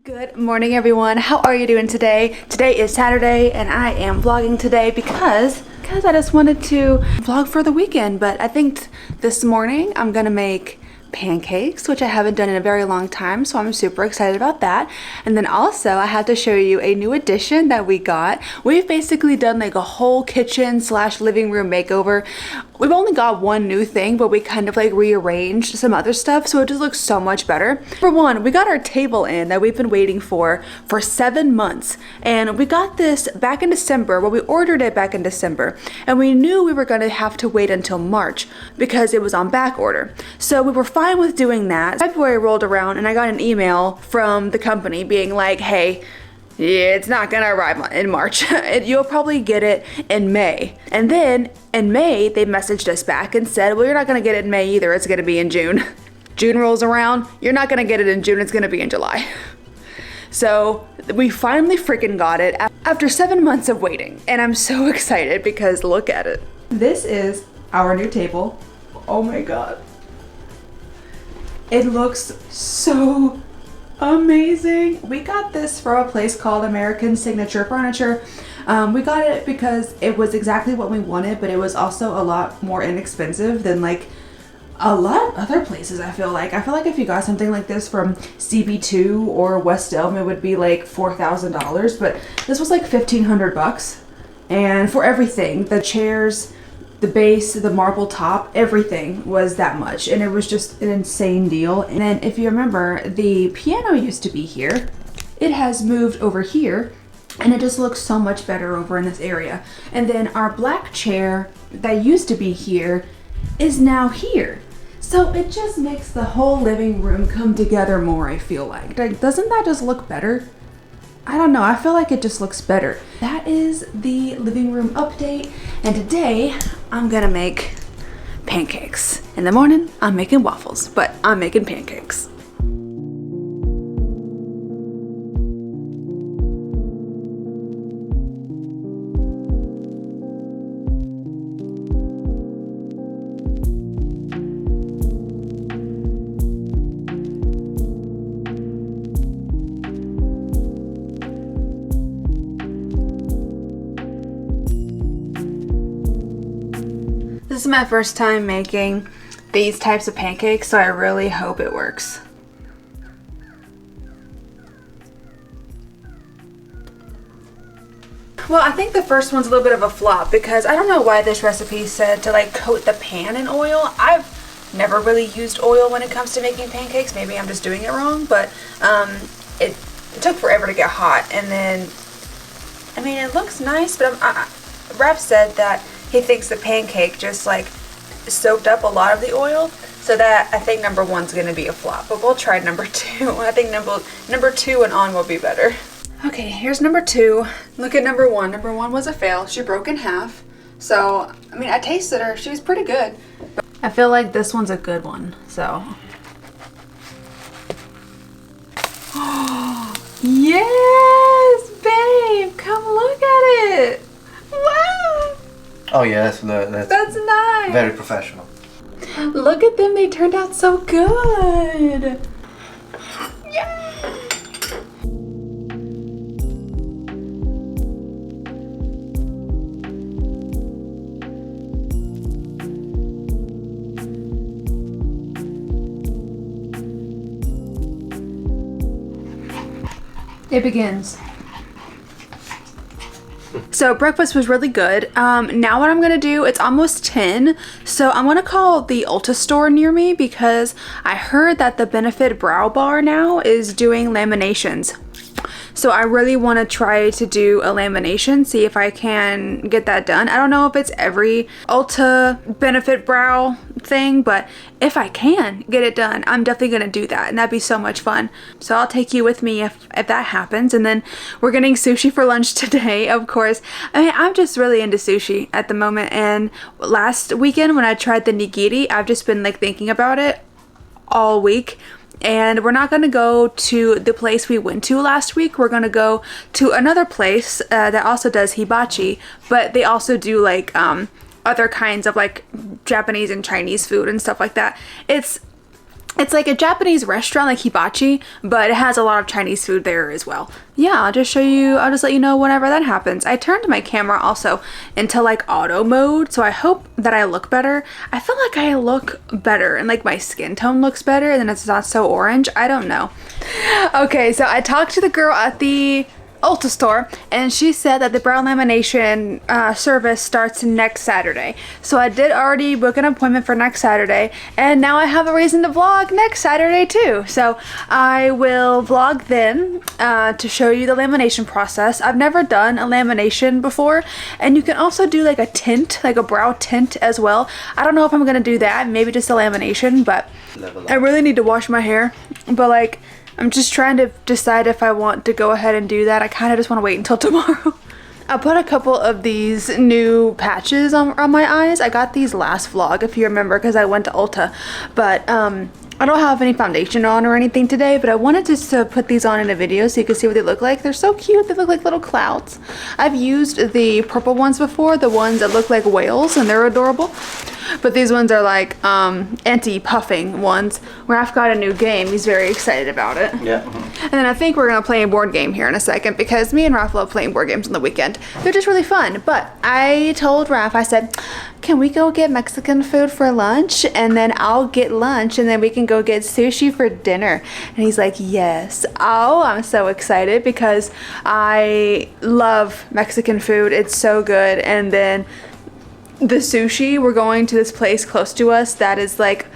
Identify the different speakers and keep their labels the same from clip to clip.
Speaker 1: Good morning everyone, how are you doing today? Today is Saturday and I am vlogging today because I just wanted to vlog for the weekend, but I think this morning I'm gonna make pancakes, which I haven't done in a very long time, so I'm super excited about that. And then also I have to show you a new addition that we got. We've basically done like a whole kitchen slash living room makeover. We've only got one new thing, but we kind of like rearranged some other stuff, so it just looks so much better. For one, we got our table in that we've been waiting for 7 months, and we got this back in December. Well, we ordered it back in December, and we knew we were going to have to wait until March because it was on back order. So we were fine with doing that. February rolled around and I got an email from the company being like, hey, it's not gonna arrive in March. You'll probably get it in May. And then in May, they messaged us back and said, well, you're not gonna get it in May either. It's gonna be in June. June rolls around. You're not gonna get it in June. It's gonna be in July. So we finally freaking got it after 7 months of waiting. And I'm so excited because look at it. This is our new table. Oh my God. It looks so amazing. We got this from a place called American Signature Furniture. We got it because it was exactly what we wanted, but it was also a lot more inexpensive than like a lot of other places. I feel like if you got something like this from CB2 or West Elm, it would be like $4,000, but this was like $1,500. And for everything, the chairs, the base, the marble top, everything was that much, and it was just an insane deal. And then if you remember, the piano used to be here. It has moved over here, and it just looks so much better over in this area. And then our black chair that used to be here is now here. So it just makes the whole living room come together more, I feel like. Doesn't that just look better? I don't know, I feel like it just looks better. That is the living room update, and today I'm gonna make pancakes. In the morning, I'm making waffles, but I'm making pancakes. This is my first time making these types of pancakes, so I really hope it works. Well, I think the first one's a little bit of a flop because I don't know why this recipe said to like coat the pan in oil. I've never really used oil when it comes to making pancakes. Maybe I'm just doing it wrong, but it took forever to get hot. And then, I mean, it looks nice, but Raph said that he thinks the pancake just like soaked up a lot of the oil, so that I think number one's gonna be a flop, but we'll try number two. I think number two and on will be better. Okay, here's number two. Look at number one. Number one was a fail. She broke in half. So, I mean, I tasted her. She was pretty good. I feel like this one's a good one, so. Yes, babe, come look at it. Wow.
Speaker 2: Oh yeah, that's
Speaker 1: nice.
Speaker 2: Very professional.
Speaker 1: Look at them, they turned out so good. Yay! It begins. So breakfast was really good. Now what I'm gonna do, it's almost 10, so I'm gonna call the Ulta store near me because I heard that the Benefit Brow Bar now is doing laminations. So I really want to try to do a lamination, see if I can get that done. I don't know if it's every Ulta Benefit Brow thing, but if I can get it done, I'm definitely going to do that, and that'd be so much fun. So I'll take you with me if that happens. And then we're getting sushi for lunch today, of course. I mean, I'm just really into sushi at the moment, and last weekend when I tried the nigiri, I've just been like thinking about it all week. And we're not going to go to the place we went to last week. We're going to go to another place that also does hibachi, but they also do like other kinds of like Japanese and Chinese food and stuff like that. It's It's like a Japanese restaurant, like hibachi, but it has a lot of Chinese food there as well. Yeah, I'll just let you know whenever that happens. I turned my camera also into like auto mode, so I hope that I look better. I feel like I look better and like my skin tone looks better and it's not so orange. I don't know. Okay, so I talked to the girl at the Ulta store and she said that the brown lamination service starts next Saturday. So I did already book an appointment for next Saturday and now I have a reason to vlog next Saturday too. So I will vlog then to show you the lamination process. I've never done a lamination before, and you can also do like a tint, like a brow tint as well. I don't know if I'm gonna do that, maybe just a lamination, but I really need to wash my hair. But like, I'm just trying to decide if I want to go ahead and do that. I kind of just want to wait until tomorrow. I put a couple of these new patches on my eyes. I got these last vlog, if you remember, because I went to Ulta. But I don't have any foundation on or anything today, but I wanted just to put these on in a video so you can see what they look like. They're so cute. They look like little clouds. I've used the purple ones before, the ones that look like whales, and they're adorable. But these ones are like anti-puffing ones. Raph got a new game. He's very excited about it.
Speaker 2: Yeah.
Speaker 1: And then I think we're gonna play a board game here in a second because me and Raph love playing board games on the weekend. They're just really fun. But I told Raph, I said, can we go get Mexican food for lunch? And then I'll get lunch and then we can go get sushi for dinner. And he's like, yes. Oh, I'm so excited because I love Mexican food. It's so good. And then the sushi, we're going to this place close to us that is like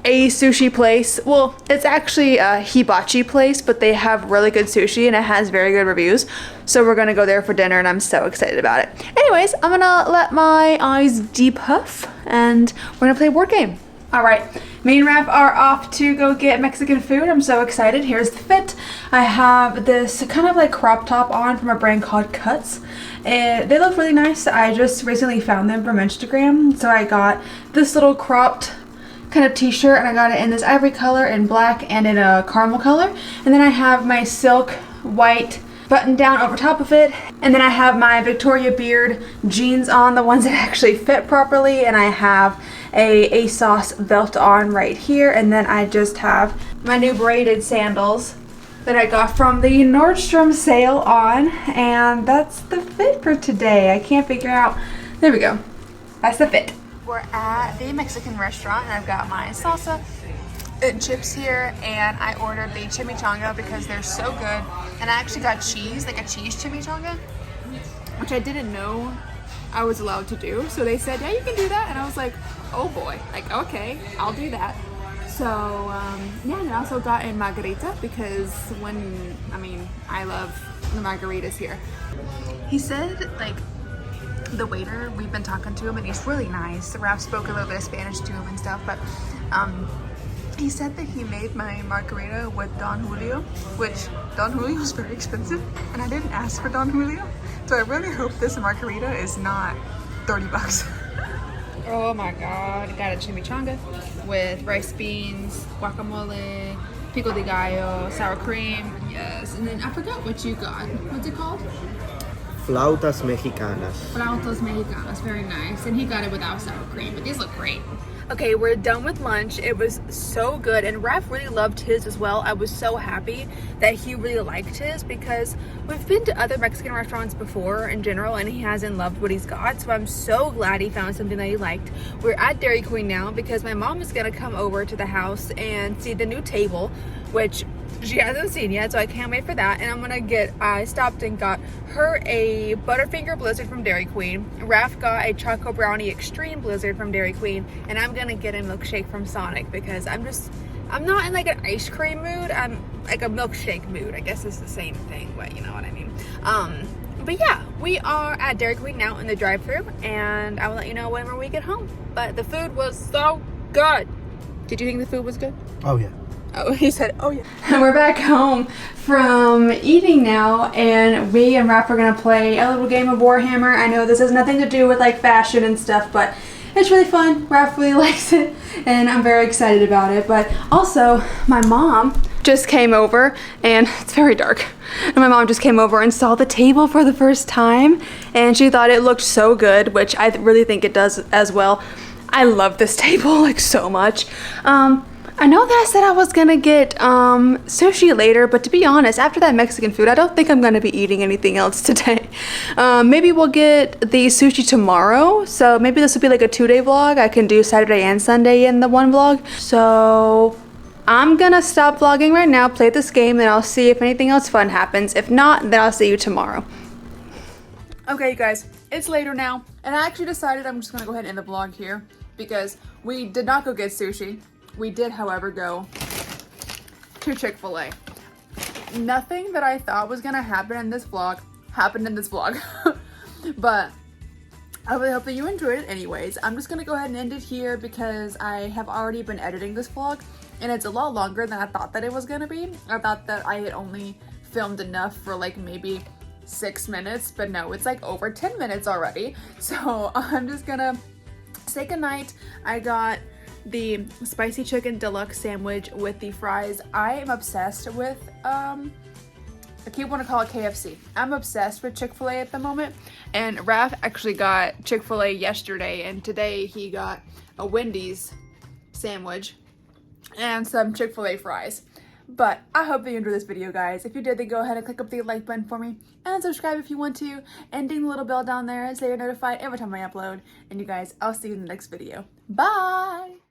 Speaker 1: a sushi place. Well, it's actually a hibachi place, but they have really good sushi and it has very good reviews. So we're gonna go there for dinner and I'm so excited about it. Anyways, I'm gonna let my eyes depuff and we're gonna play a board game. All right, me and Raph are off to go get Mexican food. I'm so excited. Here's the fit. I have this kind of like crop top on from a brand called Cuts. And they look really nice. I just recently found them from Instagram. So I got this little cropped kind of t-shirt and I got it in this ivory color and black and in a caramel color. And then I have my silk white button down over top of it. And then I have my Victoria Beard jeans on, the ones that actually fit properly. And I have a ASOS belt on right here. And then I just have my new braided sandals that I got from the Nordstrom sale on. And that's the fit for today. I can't figure out, there we go. That's the fit. We're at the Mexican restaurant and I've got my salsa and chips here, and I ordered the chimichanga because they're so good. And I actually got cheese, like a cheese chimichanga, which I didn't know I was allowed to do. So they said, yeah, you can do that. And I was like, oh boy, like, okay, I'll do that. So yeah, and I also got in margarita because I love the margaritas here. He said, like, the waiter, we've been talking to him and he's really nice. Raph spoke a little bit of Spanish to him and stuff, but he said that he made my margarita with Don Julio, which Don Julio is very expensive and I didn't ask for Don Julio, so I really hope this margarita is not 30 bucks. Oh my god, I got a chimichanga with rice beans, guacamole, pico de gallo, sour cream, yes, and then I forgot what you got. What's it called?
Speaker 2: Flautas mexicanas.
Speaker 1: Flautas mexicanas, very nice. And he got it without sour cream, but these look great. Okay, we're done with lunch. It was so good, and Raph really loved his as well. I was so happy that he really liked his because we've been to other Mexican restaurants before in general, and he hasn't loved what he's got, so I'm so glad he found something that he liked. We're at Dairy Queen now because my mom is gonna come over to the house and see the new table, which she hasn't seen yet, so I can't wait for that. And I stopped and got her a Butterfinger Blizzard from Dairy Queen. Raph got a Choco Brownie Extreme Blizzard from Dairy Queen, and I'm gonna get a milkshake from Sonic because I'm not in like an ice cream mood. I'm like a milkshake mood. I guess it's the same thing, but you know what I mean. But yeah, we are at Dairy Queen now in the drive-thru, and I will let you know whenever we get home. But the food was so good. Did you think the food was good?
Speaker 2: Oh yeah.
Speaker 1: Oh, he said, oh yeah. We're back home from eating now, and me and Raph are gonna play a little game of Warhammer. I know this has nothing to do with like fashion and stuff, but it's really fun. Raph really likes it, and I'm very excited about it. But also, my mom just came over, and it's very dark. And my mom just came over and saw the table for the first time, and she thought it looked so good, which I really think it does as well. I love this table like so much. I know that I said I was gonna get sushi later, but to be honest, after that Mexican food, I don't think I'm gonna be eating anything else today. Maybe we'll get the sushi tomorrow, so maybe this will be like a 2-day vlog. I can do Saturday and Sunday in the one vlog. So I'm gonna stop vlogging right now, play this game, and I'll see if anything else fun happens. If not, then I'll see you tomorrow. Okay, you guys, it's later now, and I actually decided I'm just gonna go ahead and end the vlog here because we did not go get sushi. We did, however, go to Chick-fil-A. Nothing that I thought was gonna happen in this vlog happened in this vlog, but I really hope that you enjoyed it anyways. I'm just gonna go ahead and end it here because I have already been editing this vlog and it's a lot longer than I thought that it was gonna be. I thought that I had only filmed enough for like maybe 6 minutes, but no, it's like over 10 minutes already. So I'm just gonna say goodnight. I got the spicy chicken deluxe sandwich with the fries. I am obsessed with, I keep wanting to call it KFC. I'm obsessed with Chick-fil-A at the moment. And Raph actually got Chick-fil-A yesterday, and today he got a Wendy's sandwich and some Chick-fil-A fries. But I hope that you enjoyed this video, guys. If you did, then go ahead and click up the like button for me and subscribe if you want to, and ding the little bell down there so you're notified every time I upload. And you guys, I'll see you in the next video. Bye!